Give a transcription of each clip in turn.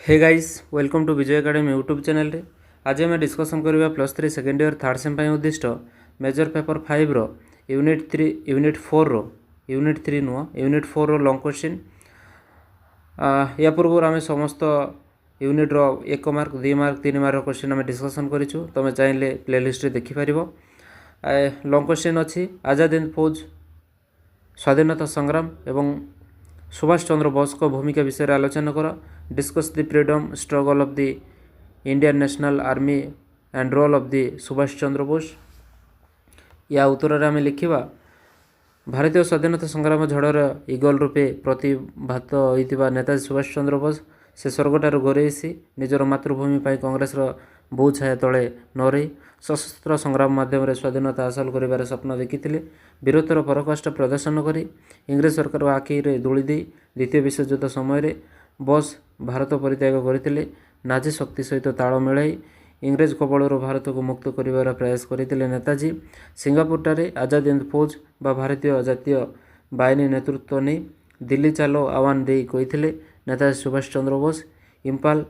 Hey guys welcome to Vijay Academy YouTube channel रे आज आम डिस्कसन करवा +3 सेकेंड इयर थर्ड सेम उद्दिष्ट मेजर पेपर 5 रो यूनिट 3 नुह यूनिट 4 रो लॉन्ग क्वेश्चन या पूर्व आम समस्त यूनिट रो 1 मार्क 2 मार्क 3 मार्क क्वेश्चन आम डिस्कसन करूँ। तुम चाहिए प्लेलिस्ट रे देखिपार। लॉन्ग क्वेश्चन अच्छी आजाद हिंद फौज स्वाधीनता संग्राम एवं सुभाष चंद्र बोस को भूमिका विषय आलोचना कर। Discuss the freedom struggle of the Indian National Army and role of the Subhash Chandra Bose. या उत्तर आम लिखा भारतीय स्वाधीनता संग्राम झड़र इगल रूपे प्रतिभात होता नेताजी सुभाष चंद्र बोस से स्वर्गठार गोरेसी निजर मातृभूमि कांग्रेस बहु छाया तले न रही सशस्त्र संग्राम माध्यम स्वाधीनता हासिल कर स्वप्न देखी वीरत्वर पराकाष्ठ प्रदर्शन कर इंग्रेज सरकार आखि धूली दे द्वितीय विश्वयुद्ध समय बोस भारत परित्याग करते नाजी शक्ति सहित ताल मिलाई इंग्रेज कबल भारत को मुक्त कर प्रयास करते नेताजी सिंगापुर ठारे आजाद हिंद फौज बा भारतीय जातीय बाहिनी नेतृत्व नहीं दिल्ली चालो आह्वान दे कही नेताजी सुभाष चंद्र बोस इम्फाल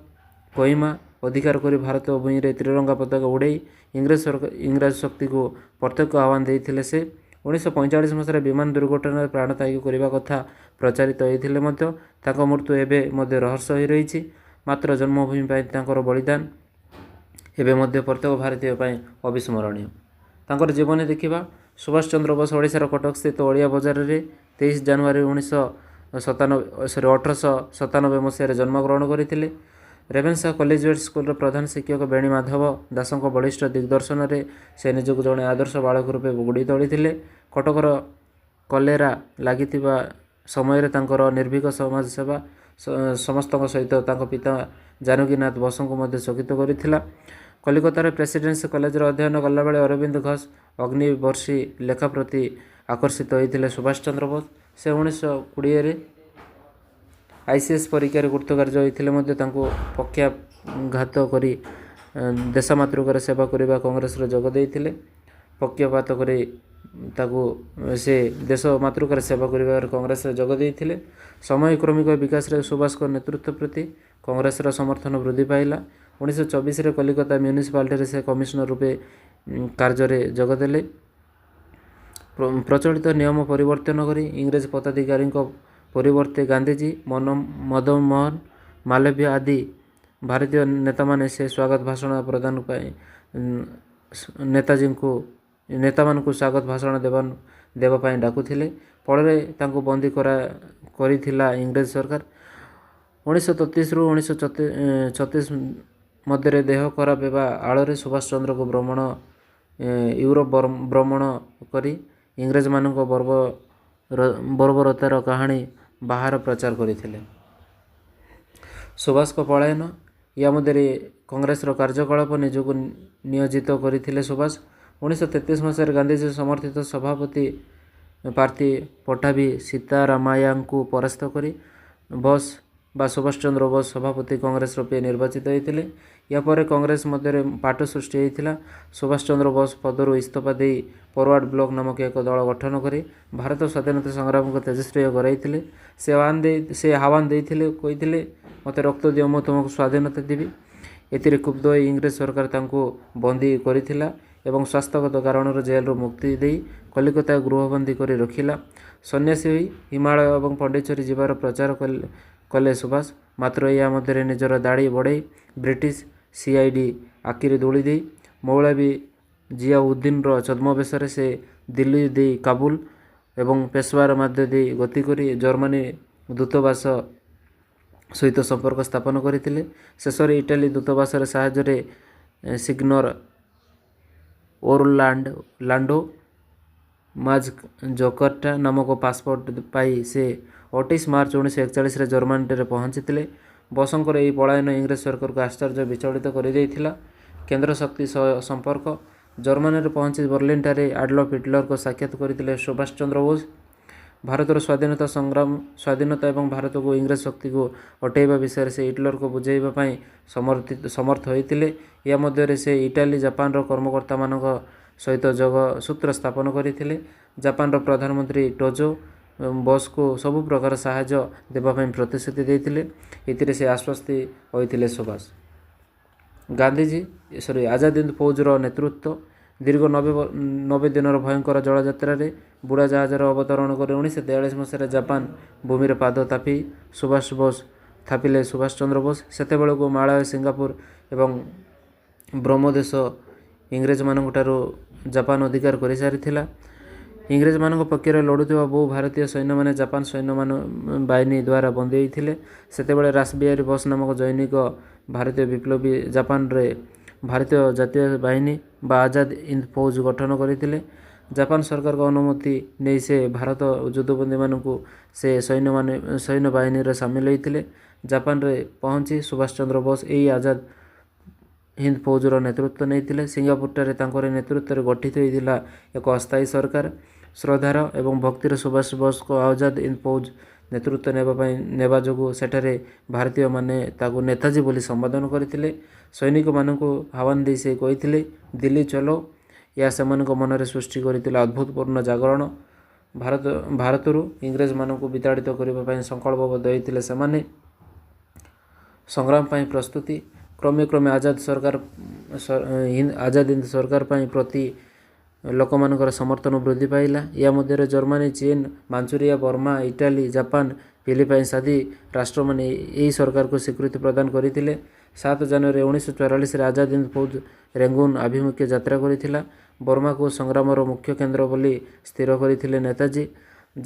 कोहिमा अधिकार कर भारत भूमि में त्रिरंगा पताका उड़ाई इंग्रेज शक्ति को प्रत्यक्ष आह्वान देते से 1945 मसीह विमान दुर्घटना प्राणत्याग करने कथा प्रचारित होते मृत्यु एवं रहस्य हो रही मात्र जन्मभूमि बलिदान एवं प्रत्येक भारतीय अविस्मरणीय। तांकर जीवन देखा सुभाष चंद्र बोस ओडिशार कटक स्थित ओडिया बजार में 23 जनवरी 1897 मसीह जन्मग्रहण करते। रेवेन्सा कलेजिएट स्कूल प्रधान शिक्षक बेणी माधव दास बलिष्ठ दिग्दर्शन में से निजक जड़े आदर्श बालक रूपे गढ़ी तोली। कटकर कलेरा लगी समय निर्भीक समाज सेवा समस्त सहित पिता जानकीनाथ बोस को चकित कर। कलिकतार प्रेसिडेंसी कॉलेज अध्ययन कला बेले अरविंद घोष अग्निवर्षी लेखा प्रति आकर्षित होते सुभाष चंद्र बोस से 1920 आईसीएस परीक्षा कृतकार्य होते पक्षाघात कर देशमातृकार सेवा करने कांग्रेस जोगदे पक्षपात कर से देश मातृकार सेवा कर कांग्रेस जोगदे समय क्रमिक विकास सुभाष को नेतृत्व प्रति कांग्रेस समर्थन वृद्धि पाइला। 1924 कलिकता म्यूनिसिपालिटी से कमिशनर रूपे कार्य जोगदे। प्रचलित नियम परिवर्तन कर इंग्रेज पदाधिकारी परिवर्ते गांधीजी मदन मोहन मालवीय आदि भारतीय नेता माने से स्वागत भाषण प्रदान नेताजी को स्वागत भाषण देवाई डाकुले फल बंदी करा इंग्रेज सरकार। 1933 रु 1936 मध्य देह खराब होगा आड़ सुभाष चंद्र को यूरोप भ्रमण कर इंग्रेज मान बर्बरतार कहानी बाहर प्रचार करते। सुभाष को पलायन या मध्य कांग्रेस कार्यकलाप निजक नियोजित करते सुभाष 1933 मसीह गांधीजी समर्थित सभापति प्रार्थी पट्टाभी सीतारामैया को परास्त कर बोस बा सुभाष चंद्र बोस सभापति कांग्रेस रूपे निर्वाचित होते। यापर कांग्रेस मध्य पाट सृष्टि होता। सुभाष चंद्र बोस पदर इस्तफा दे फरवर्ड ब्लॉक नामक एक दल गठन कर भारत स्वाधीनता संग्राम को तेजस्वी कराई से आह्वान देते कही मत रक्त दियो मु तुमको स्वाधीनता देवी। एतिर क्षुब्ध इंग्रेज सरकार बंदी करथिला एवं स्वास्थ्यगत कारण जेल मुक्ति दे कलिकता गृहबंदी कर रखिला। सन्यासी हुई हिमालय और पंडिचेरी जीवार प्रचार कले सुभाष मात्र या मध्य निजर दाढ़ी बढ़ई ब्रिटिश सीआईडी आखिरी धूली दे मौलवी जियाउद्दीन छद्मवेश से दिल्ली दे काबुल एवं पेशवार मध्य दे गति कर जर्मनी दूतावास सहित संपर्क स्थापन करते। शेष इटाली दूतावास साहाय्य सिग्नर ओरलांडो माज जोकर्टा नामक पासपोर्ट पाई से 28 मार्च 1941 जर्मनी पहुंची। बोसंकर यह पलायन इंग्रेज सरकार को आश्चर्य विचलित कर केंद्र शक्ति संपर्क जर्मनी पहुंची बर्लिन ठारे एडल्फ हिटलर को साक्षात करते सुभाष चंद्र बोस। भारतर स्वाधीनता संग्राम स्वाधीनता एवं भारत को इंग्रेज शक्ति को हटेवा विषय से हिटलर को बुझाइवाई समर्थ होते। या मध्य से इटाली जापान कर्मकर्ता मान सहित जोग सूत्र स्थापन करते। जापान प्रधानमंत्री टोजो ବସ୍କୁ ସବୁ ପ୍ରକାର ସାହାଯ୍ୟ ଦେବା ପାଇଁ ପ୍ରତିଶ୍ରୁତି ଦେଇଥିଲେ। ଏଥିରେ ସେ ଆଶ୍ୱସ୍ତି ହୋଇଥିଲେ ସୁଭାଷ। ଗାନ୍ଧିଜୀ ଆଜାଦ ହିନ୍ଦ ଫୌଜର ନେତୃତ୍ୱ ଦୀର୍ଘ 90 ଦିନର ଭୟଙ୍କର ଜଳଯାତ୍ରାରେ ବୁଡ଼ା ଜାହାଜର ଅବତରଣ କରି 1943 ମସିହାରେ ଜାପାନ ଭୂମିରେ ପାଦ ଥାପିଲେ ସୁଭାଷ ଚନ୍ଦ୍ର ବୋଷ। ସେତେବେଳକୁ ମାଳୟ, ସିଙ୍ଗାପୁର ଏବଂ ବ୍ରହ୍ମଦେଶ ଇଂରେଜମାନଙ୍କଠାରୁ ଜାପାନ ଅଧିକାର କରିସାରିଥିଲା। ଇଂରେଜମାନଙ୍କ ପକ୍ଷରେ ଲଢ଼ୁଥିବା ବହୁ ଭାରତୀୟ ସୈନ୍ୟମାନେ ଜାପାନ ବାହିନୀ ଦ୍ୱାରା ବନ୍ଦୀ ହୋଇଥିଲେ। ସେତେବେଳେ ରାସବିହାରୀ ବୋଷ ନାମକ ଜନୈକ ଭାରତୀୟ ବିପ୍ଳବୀ ଜାପାନରେ ଭାରତୀୟ ଜାତୀୟ ବାହିନୀ ବା ଆଜାଦ ହିନ୍ଦ ଫୌଜ ଗଠନ କରିଥିଲେ। ଜାପାନ ସରକାରଙ୍କ ଅନୁମତି ନେଇ ସେ ଭାରତ ଯୁଦ୍ଧବନ୍ଦୀମାନଙ୍କୁ ସେ ସୈନ୍ୟବାହିନୀରେ ସାମିଲ ହୋଇଥିଲେ। ଜାପାନରେ ପହଞ୍ଚି ସୁଭାଷ ଚନ୍ଦ୍ର ବୋଷ ଏହି ଆଜାଦ ହିନ୍ଦ ଫୌଜର ନେତୃତ୍ୱ ନେଇଥିଲେ। ସିଙ୍ଗାପୁରଠାରେ ତାଙ୍କର ନେତୃତ୍ୱରେ ଗଠିତ ହୋଇଥିଲା ଏକ ଅସ୍ଥାୟୀ ସରକାର। ଶ୍ରଦ୍ଧାର ଏବଂ ଭକ୍ତିର ସୁଭାଷ ବୋଷଙ୍କ ଆଜାଦ ହିନ୍ଦ ଫୌଜ ନେତୃତ୍ୱ ନେବା ଯୋଗୁଁ ସେଠାରେ ଭାରତୀୟମାନେ ତାକୁ ନେତାଜୀ ବୋଲି ସମ୍ବୋଧନ କରିଥିଲେ। ସୈନିକମାନଙ୍କୁ ଆହ୍ୱାନ ଦେଇ ସେ କହିଥିଲେ, ଦିଲ୍ଲୀ ଚଲୋ। ଏହା ସେମାନଙ୍କ ମନରେ ସୃଷ୍ଟି କରିଥିଲା ଅଦ୍ଭୁତପୂର୍ଣ୍ଣ ଜାଗରଣ। ଭାରତରୁ ଇଂରେଜମାନଙ୍କୁ ବିତାଡ଼ିତ କରିବା ପାଇଁ ସଂକଳ୍ପବଦ୍ଧ ହୋଇଥିଲେ ସେମାନେ। ସଂଗ୍ରାମ ପାଇଁ ପ୍ରସ୍ତୁତି କ୍ରମେ ଆଜାଦ ହିନ୍ଦ ସରକାର ପାଇଁ ପ୍ରତି ଲୋକମାନଙ୍କର ସମର୍ଥନ ବୃଦ୍ଧି ପାଇଲା। ଏହା ମଧ୍ୟରେ ଜର୍ମାନୀ, ଚୀନ, Manchuria, Burma, Italy, Japan, Philippines ଆଦି ରାଷ୍ଟ୍ରମାନେ ଏହି ସରକାରକୁ ସ୍ୱୀକୃତି ପ୍ରଦାନ କରିଥିଲେ। 7 ଜାନୁଆରୀ 1944ରେ ଆଜାଦ ହିନ୍ଦ ଫୌଜ ରେଙ୍ଗୁନ ଅଭିମୁଖେ ଯାତ୍ରା କରିଥିଲା। ବର୍ମାକୁ ସଂଗ୍ରାମର ମୁଖ୍ୟ କେନ୍ଦ୍ର ବୋଲି ସ୍ଥିର କରିଥିଲେ ନେତାଜୀ।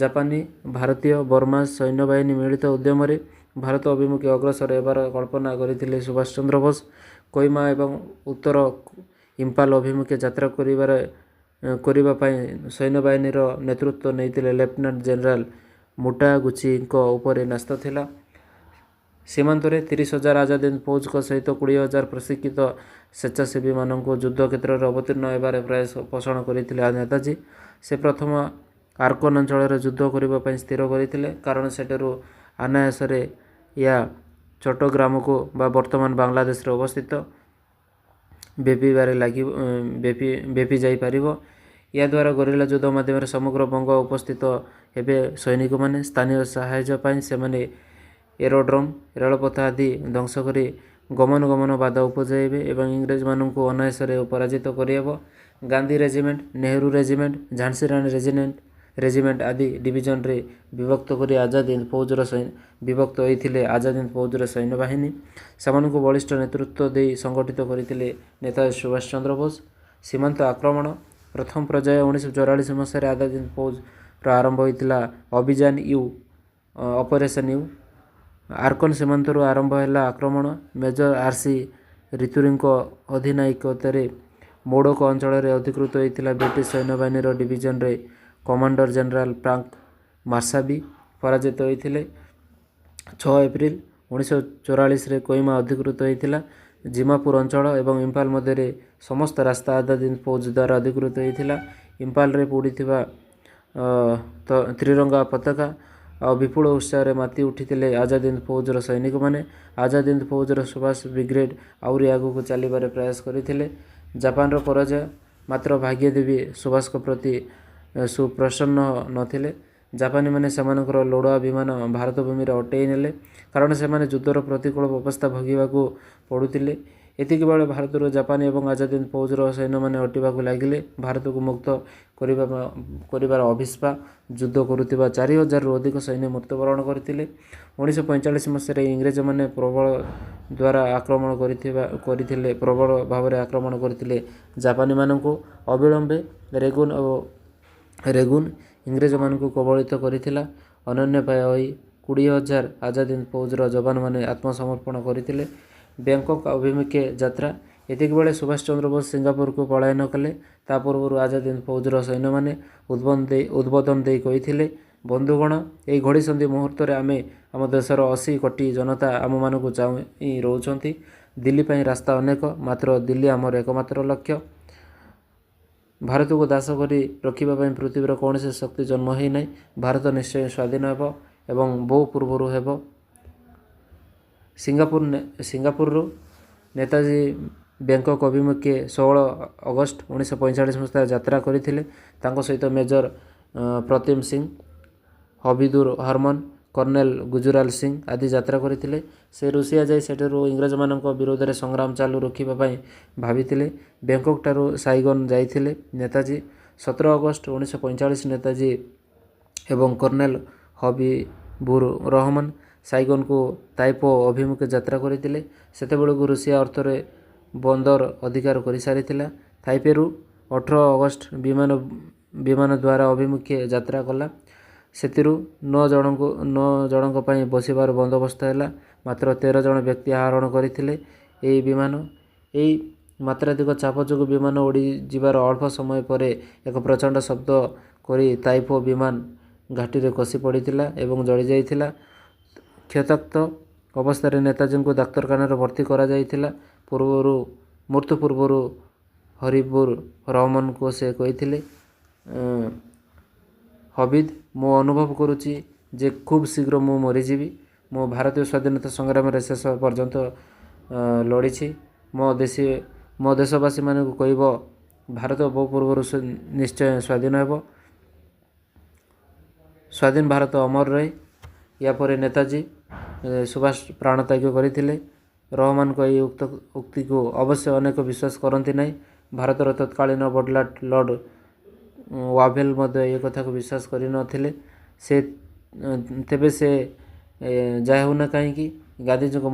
ଜାପାନୀ, ଭାରତୀୟ, ବର୍ମା ସୈନ୍ୟବାହିନୀ ମିଳିତ ଉଦ୍ୟମରେ ଭାରତ ଅଭିମୁଖେ ଅଗ୍ରସର ହେବାର କଳ୍ପନା କରିଥିଲେ ସୁଭାଷ ଚନ୍ଦ୍ର ବୋଷ। କୋହିମା ଏବଂ ଉତ୍ତର ଇମ୍ଫାଲ ଅଭିମୁଖେ ଯାତ୍ରା କରିବା ପାଇଁ ସୈନ୍ୟବାହିନୀର ନେତୃତ୍ୱ ନେଇଥିଲେ ଲେଫ୍ଟନାଣ୍ଟ ଜେନେରାଲ ମୋଟାଗୁଚିଙ୍କ ଉପରେ ନ୍ୟସ୍ତ ଥିଲା। ସୀମାନ୍ତରେ 30,000 ଆଜାଦ ହିନ୍ଦ ଫୌଜଙ୍କ ସହିତ 20,000 ପ୍ରଶିକ୍ଷିତ ସ୍ୱେଚ୍ଛାସେବୀମାନଙ୍କୁ ଯୁଦ୍ଧ କ୍ଷେତ୍ରରେ ଅବତୀର୍ଣ୍ଣ ହେବାର ପ୍ରୟାସ ପୋଷଣ କରିଥିଲେ ନେତାଜୀ। ସେ ପ୍ରଥମ ଆରକନ ଅଞ୍ଚଳରେ ଯୁଦ୍ଧ କରିବା ପାଇଁ ସ୍ଥିର କରିଥିଲେ, କାରଣ ସେଠାରୁ ଅନାୟାସରେ ଏହା ଚଟ୍ଟଗ୍ରାମକୁ ବା ବର୍ତ୍ତମାନ ବାଂଲାଦେଶରେ ଅବସ୍ଥିତ ବ୍ୟାପି ଯାଇପାରିବ। ଏହାଦ୍ୱାରା ଗରିଲା ଯୁଦ୍ଧ ମାଧ୍ୟମରେ ସମଗ୍ର ବଙ୍ଗ ଉପସ୍ଥିତ ହେବେ ସୈନିକମାନେ। ସ୍ଥାନୀୟ ସାହାଯ୍ୟ ପାଇଁ ସେମାନେ ଏରୋଡ୍ରୋମ୍, ରେଳପଥ ଆଦି ଧ୍ୱଂସ କରି ଗମନାଗମନ ବାଧା ଉପଜାଇବେ ଏବଂ ଇଂରେଜମାନଙ୍କୁ ଅନାୟାସରେ ପରାଜିତ କରିହେବ। ଗାନ୍ଧୀ ରେଜିମେଣ୍ଟ, ନେହେରୁ ରେଜିମେଣ୍ଟ, ଝାନ୍ସୀ ରାଣୀ ରେଜିମେଣ୍ଟ ଆଦି ଡିଭିଜନରେ ବିଭକ୍ତ ହୋଇଥିଲେ ଆଜାଦ ହିନ୍ଦ ଫୌଜର ସୈନ୍ୟବାହିନୀ। ସେମାନଙ୍କୁ ବଳିଷ୍ଠ ନେତୃତ୍ୱ ଦେଇ ସଂଗଠିତ କରିଥିଲେ ନେତାଜୀ ସୁଭାଷ ଚନ୍ଦ୍ର ବୋଷ। ସୀମାନ୍ତ ଆକ୍ରମଣ ପ୍ରଥମ ପର୍ଯ୍ୟାୟ 1944 ମସିହାରେ ଆଜାଦ ହିନ୍ଦ ଫୌଜର ଆରମ୍ଭ ହୋଇଥିଲା ଅପରେସନ୍ ୟୁ। ଆରକନ ସୀମାନ୍ତରୁ ଆରମ୍ଭ ହେଲା ଆକ୍ରମଣ। ମେଜର ଆର୍.ସି. ରିତୁରୀଙ୍କ ଅଧିନାୟକତ୍ୱରେ ମୋଡ଼କ ଅଞ୍ଚଳରେ ଅଧିକୃତ ହୋଇଥିଲା ବ୍ରିଟିଶ ସୈନ୍ୟବାହିନୀର ଡିଭିଜନରେ କମାଣ୍ଡର ଜେନେରାଲ ଫ୍ରାଙ୍କ ମାର୍ସାବି ପରାଜିତ ହୋଇଥିଲେ। 6 ଏପ୍ରିଲ 1944ରେ କୋହିମା ଅଧିକୃତ ହୋଇଥିଲା। ଜିମାପୁର ଅଞ୍ଚଳ ଏବଂ ଇମ୍ଫାଲ ମଧ୍ୟରେ ସମସ୍ତ ରାସ୍ତା ଆଜାଦ ହିନ୍ଦ ଫୌଜ ଦ୍ୱାରା ଅଧିକୃତ ହୋଇଥିଲା। ଇମ୍ଫାଲରେ ପୋଡ଼ିଥିବା ତ୍ରିରଙ୍ଗା ପତାକା ଆଉ ବିପୁଳ ଉତ୍ସାହରେ ମାତି ଉଠିଥିଲେ ଆଜାଦ ହିନ୍ଦ ଫୌଜର ସୈନିକମାନେ। ଆଜାଦ ହିନ୍ଦ ଫୌଜର ସୁଭାଷ ବ୍ରିଗେଡ୍ ଆହୁରି ଆଗକୁ ଚାଲିବାର ପ୍ରୟାସ କରିଥିଲେ। ଜାପାନର ପରାଜୟ ମାତ୍ର ଭାଗ୍ୟଦେବୀ ସୁଭାଷଙ୍କ ପ୍ରତି ସୁପ୍ରସନ୍ନ ନଥିଲେ। ଜାପାନୀମାନେ ସେମାନଙ୍କର ଲଢୁଆ ବିମାନ ଭାରତ ଭୂମିରେ ଅଟକାଇ ନେଲେ, କାରଣ ସେମାନେ ଯୁଦ୍ଧର ପ୍ରତିକୂଳ ଅବସ୍ଥା ଭୋଗିବାକୁ ପଡ଼ୁଥିଲେ। ଏତିକିବେଳେ ଭାରତରୁ ଜାପାନୀ ଏବଂ ଆଜାଦ ହିନ୍ଦ ଫୌଜର ସୈନ୍ୟମାନେ ହଟିବାକୁ ଲାଗିଲେ। ଭାରତକୁ ମୁକ୍ତ କରିବାର ଅଭିପ୍ସା ଯୁଦ୍ଧ କରୁଥିବା 4,000ରୁ ଅଧିକ ସୈନ୍ୟ ମୃତ୍ୟୁବରଣ କରିଥିଲେ। 1945 ମସିହାରେ ଇଂରେଜମାନେ ପ୍ରବଳ ଭାବରେ ଆକ୍ରମଣ କରିଥିଲେ ଜାପାନୀମାନଙ୍କୁ। ଅବିଳମ୍ବେ ରେଗୁନ ଇଂରେଜମାନଙ୍କୁ କବଳିତ କରିଥିଲା। ଅନନ୍ୟୋପାୟ ହୋଇ 20,000 ଆଜାଦ ହିନ୍ଦ ଫୌଜର ଯବାନମାନେ ଆତ୍ମସମର୍ପଣ କରିଥିଲେ। ବ୍ୟାଙ୍କକ୍ ଅଭିମୁଖେ ଯାତ୍ରା ଏତିକିବେଳେ ସୁଭାଷ ଚନ୍ଦ୍ର ବୋଷ ସିଙ୍ଗାପୁରକୁ ପଳାୟନ କଲେ। ତା ପୂର୍ବରୁ ଆଜାଦ ହିନ୍ଦ ଫୌଜର ସୈନ୍ୟମାନେ ଉଦ୍ବୋଧନ ଦେଇ କହିଥିଲେ, ବନ୍ଧୁଗଣ, ଏହି ଘଡ଼ିସନ୍ଧି ମୁହୂର୍ତ୍ତରେ ଆମ ଦେଶର 80 କୋଟି ଜନତା ଆମମାନଙ୍କୁ ଚାହିଁ ରହୁଛନ୍ତି। ଦିଲ୍ଲୀ ପାଇଁ ରାସ୍ତା ଅନେକ, ମାତ୍ର ଦିଲ୍ଲୀ ଆମର ଏକମାତ୍ର ଲକ୍ଷ୍ୟ। ଭାରତକୁ ଦାସ କରି ରଖିବା ପାଇଁ ପୃଥିବୀର କୌଣସି ଶକ୍ତି ଜନ୍ମ ହୋଇନାହିଁ। ଭାରତ ନିଶ୍ଚୟ ସ୍ୱାଧୀନ ହେବ ଏବଂ ବହୁ ପୂର୍ବରୁ ହେବ। ସିଙ୍ଗାପୁରରୁ ନେତାଜୀ ବ୍ୟାଙ୍କକ୍ ଅଭିମୁଖେ 16 ଅଗଷ୍ଟ 1945 ମସିହାରେ ଯାତ୍ରା କରିଥିଲେ। ତାଙ୍କ ସହିତ ମେଜର ପ୍ରତିମ ସିଂ, ହବିଦୁର ହରମନ, କର୍ଣ୍ଣେଲ ଗୁଜରାଲ ସିଂ ଆଦି ଯାତ୍ରା କରିଥିଲେ। ସେ ରୁଷିଆ ଯାଇ ସେଠାରୁ ଇଂରେଜମାନଙ୍କ ବିରୋଧରେ ସଂଗ୍ରାମ ଚାଲୁ ରଖିବା ପାଇଁ ଭାବିଥିଲେ। ବ୍ୟାଙ୍କକ୍ ଠାରୁ ସାଇଗନ ଯାଇଥିଲେ ନେତାଜୀ। 17 ଅଗଷ୍ଟ 1945 ନେତାଜୀ ଏବଂ କର୍ଣ୍ଣେଲ ହବିବୁର ରହମାନ ସାଇଗନକୁ ତାଇପୋ ଅଭିମୁଖେ ଯାତ୍ରା କରିଥିଲେ। ସେତେବେଳକୁ ରୁଷିଆ ଅର୍ଥରେ ବନ୍ଦର ଅଧିକାର କରିସାରିଥିଲା। ତାଇପେରୁ 18 ଅଗଷ୍ଟ ବିମାନ ଦ୍ୱାରା ଅଭିମୁଖେ ଯାତ୍ରା କଲା। ସେଥିରୁ 9 ଜଣଙ୍କ ପାଇଁ ବସିବାର ବନ୍ଦୋବସ୍ତ ହେଲା। ମାତ୍ର 13 ଜଣ ବ୍ୟକ୍ତି ଆରୋହଣ କରିଥିଲେ ଏହି ବିମାନ। ଏହି ମାତ୍ରାଧିକ ଚାପ ଯୋଗୁଁ ବିମାନ ଉଡ଼ିଯିବାର ଅଳ୍ପ ସମୟ ପରେ ଏକ ପ୍ରଚଣ୍ଡ ଶବ୍ଦ କରି ତାଇପୋ ବିମାନ ଘାଟିରେ ଖସି ପଡ଼ିଥିଲା ଏବଂ ଜଳିଯାଇଥିଲା। କ୍ଷତାକ୍ତ ଅବସ୍ଥାରେ ନେତାଜୀଙ୍କୁ ଡାକ୍ତରଖାନାରେ ଭର୍ତ୍ତି କରାଯାଇଥିଲା। ମୃତ୍ୟୁ ପୂର୍ବରୁ ହବିବୁର ରହମାନଙ୍କୁ ସେ କହିଥିଲେ, ହବିଦ, ମୁଁ ଅନୁଭବ କରୁଛି ଯେ ଖୁବ୍ ଶୀଘ୍ର ମୁଁ ମରିଯିବି। ମୁଁ ଭାରତୀୟ ସ୍ୱାଧୀନତା ସଂଗ୍ରାମରେ ଶେଷ ପର୍ଯ୍ୟନ୍ତ ଲଢ଼ିଛି। ମୋ ଦେଶବାସୀମାନଙ୍କୁ କହିବ, ଭାରତ ବହୁ ପୂର୍ବରୁ ନିଶ୍ଚୟ ସ୍ୱାଧୀନ ହେବ। ସ୍ୱାଧୀନ ଭାରତ ଅମର ରହେ। ଏହାପରେ ନେତାଜୀ ସୁଭାଷ ପ୍ରାଣତ୍ୟାଗ କରିଥିଲେ। ରହମାନଙ୍କ ଏହି ଉକ୍ତିକୁ ଅବଶ୍ୟ ଅନେକ ବିଶ୍ୱାସ କରନ୍ତି ନାହିଁ। ଭାରତର ତତ୍କାଳୀନ ବଡ଼ଲାଟ ଲର୍ଡ଼ ୱାଭେଲ ମଧ୍ୟ ଏ କଥାକୁ ବିଶ୍ୱାସ କରିନଥିଲେ। ତେବେ ସେ ଯାହା ହେଉନା କାହିଁକି ଗାନ୍ଧୀଜୀଙ୍କ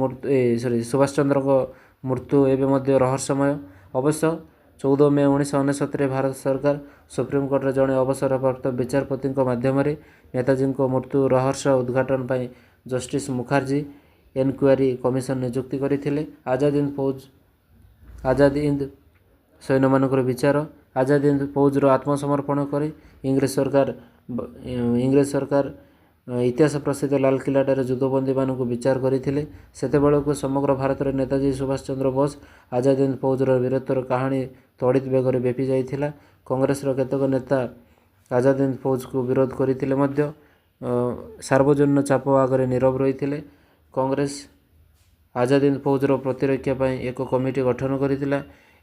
ସୁଭାଷ ଚନ୍ଦ୍ରଙ୍କ ମୃତ୍ୟୁ ଏବେ ମଧ୍ୟ ରହସ୍ୟମୟ। ଅବଶ୍ୟ 14 ମେ 1969ରେ ଭାରତ ସରକାର ସୁପ୍ରିମକୋର୍ଟରେ ଜଣେ ଅବସରପ୍ରାପ୍ତ ବିଚାରପତିଙ୍କ ମାଧ୍ୟମରେ ନେତାଜୀଙ୍କ ମୃତ୍ୟୁ ରହସ୍ୟ ଉଦ୍ଘାଟନ ପାଇଁ ଜଷ୍ଟିସ ମୁଖାର୍ଜୀ ଏନକ୍ୱାରୀ କମିଶନ ନିଯୁକ୍ତି କରିଥିଲେ। ଆଜାଦ ହିନ୍ଦ ସୈନ୍ୟମାନଙ୍କର ବିଚାର। ଆଜାଦ ହିନ୍ଦ ଫୌଜର ଆତ୍ମସମର୍ପଣ ପରେ ଇଂରେଜ ସରକାର ଇତିହାସ ପ୍ରସିଦ୍ଧ ଲାଲକିଲ୍ଲାଠାରେ ଯୁଦ୍ଧବନ୍ଦୀମାନଙ୍କୁ ବିଚାର କରିଥିଲେ। ସେତେବେଳକୁ ସମଗ୍ର ଭାରତରେ ନେତାଜୀ ସୁଭାଷ ଚନ୍ଦ୍ର ବୋଷ ଆଜାଦ ହିନ୍ଦ ଫୌଜର ବୀରତ୍ୱର କାହାଣୀ ତଡ଼ିତ ବେଗରେ ବ୍ୟାପି ଯାଇଥିଲା। କଂଗ୍ରେସର କେତେକ ନେତା ଆଜାଦ ହିନ୍ଦ ଫୌଜକୁ ବିରୋଧ କରିଥିଲେ ମଧ୍ୟ ସାର୍ବଜନୀନ ଚାପ ଆଗରେ ନୀରବ ରହିଥିଲେ। କଂଗ୍ରେସ ଆଜାଦ ହିନ୍ଦ ଫୌଜର ପ୍ରତିରକ୍ଷା ପାଇଁ ଏକ କମିଟି ଗଠନ କରିଥିଲା।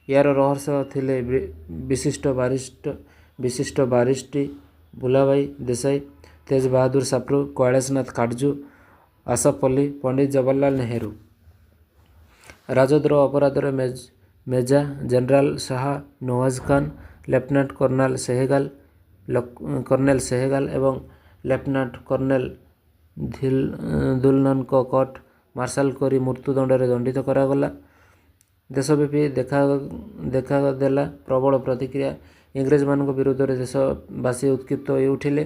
ଏହାର ରହସ୍ୟ ଥିଲେ ବିଶିଷ୍ଟ ବାରିଷ୍ଟର ଭୁଲାଭାଇ ଦେଶାଇ, ତେଜ ବାହାଦୁର ସାପ୍ରୁ, କୈଳାସନାଥ କାଟଜୁ, ଆସଫ ଅଲି, ପଣ୍ଡିତ ଜବାହରଲାଲ ନେହେରୁ। ରାଜଦ୍ରୋହ ଅପରାଧରେ major general Shah Nawaz Khan, lieutenant colonel Sehgal ଏବଂ ଲେଫ୍ଟନାଣ୍ଟ କର୍ଣ୍ଣେଲ ଧିଲନଙ୍କ କୋର୍ଟ ମାର୍ଶାଲ କରି ମୃତ୍ୟୁଦଣ୍ଡରେ ଦଣ୍ଡିତ କରାଗଲା। ଦେଶବ୍ୟାପୀ ଦେଖାଦେଲା ପ୍ରବଳ ପ୍ରତିକ୍ରିୟା। ଇଂରେଜମାନଙ୍କ ବିରୁଦ୍ଧରେ ଦେଶବାସୀ ଉତ୍କ୍ଷିପ୍ତ ହୋଇ ଉଠିଲେ।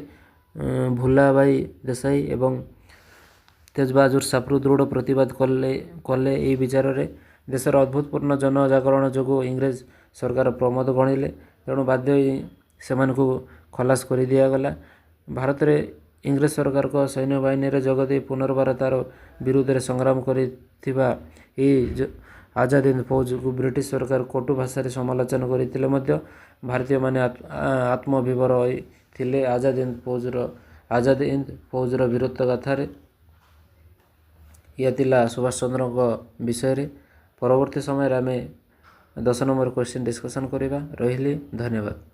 ଭୁଲାଭାଇ ଦେଶାଇ ଏବଂ ତେଜବାହାଦୁର ସାପ୍ରୁ ଦୃଢ଼ ପ୍ରତିବାଦ କଲେ ଏହି ବିଚାରରେ। ଦେଶର ଅଭୂତପୂର୍ଣ୍ଣ ଜନଜାଗରଣ ଯୋଗୁଁ ଇଂରେଜ ସରକାର ପ୍ରମୋଦ ଗଣିଲେ। ତେଣୁ ବାଧ୍ୟ ହୋଇ ସେମାନଙ୍କୁ ଖଲାସ କରିଦିଆଗଲା। ଭାରତରେ ଇଂରେଜ ସରକାରଙ୍କ ସୈନ୍ୟବାହିନୀରେ ଯୋଗଦେଇ ପୁନର୍ବାର ତାର ବିରୁଦ୍ଧରେ ସଂଗ୍ରାମ କରିଥିବା ଏହି ଆଜାଦ ହିନ୍ଦ ଫୌଜକୁ ବ୍ରିଟିଶ ସରକାର କଟୁ ଭାଷାରେ ସମାଲୋଚନା କରିଥିଲେ ମଧ୍ୟ ଭାରତୀୟମାନେ ଆତ୍ମବିଭୋର ହୋଇଥିଲେ ଆଜାଦ ହିନ୍ଦ ଫୌଜର ବୀରତ୍ୱ ଗାଥାରେ। ଏହା ଥିଲା ସୁଭାଷ ଚନ୍ଦ୍ରଙ୍କ ବିଷୟରେ। ପରବର୍ତ୍ତୀ ସମୟରେ ଆମେ 10 ନମ୍ବର କ୍ୱେଶ୍ଚିନ୍ ଡିସ୍କସନ୍ କରିବା। ରହିଲି, ଧନ୍ୟବାଦ।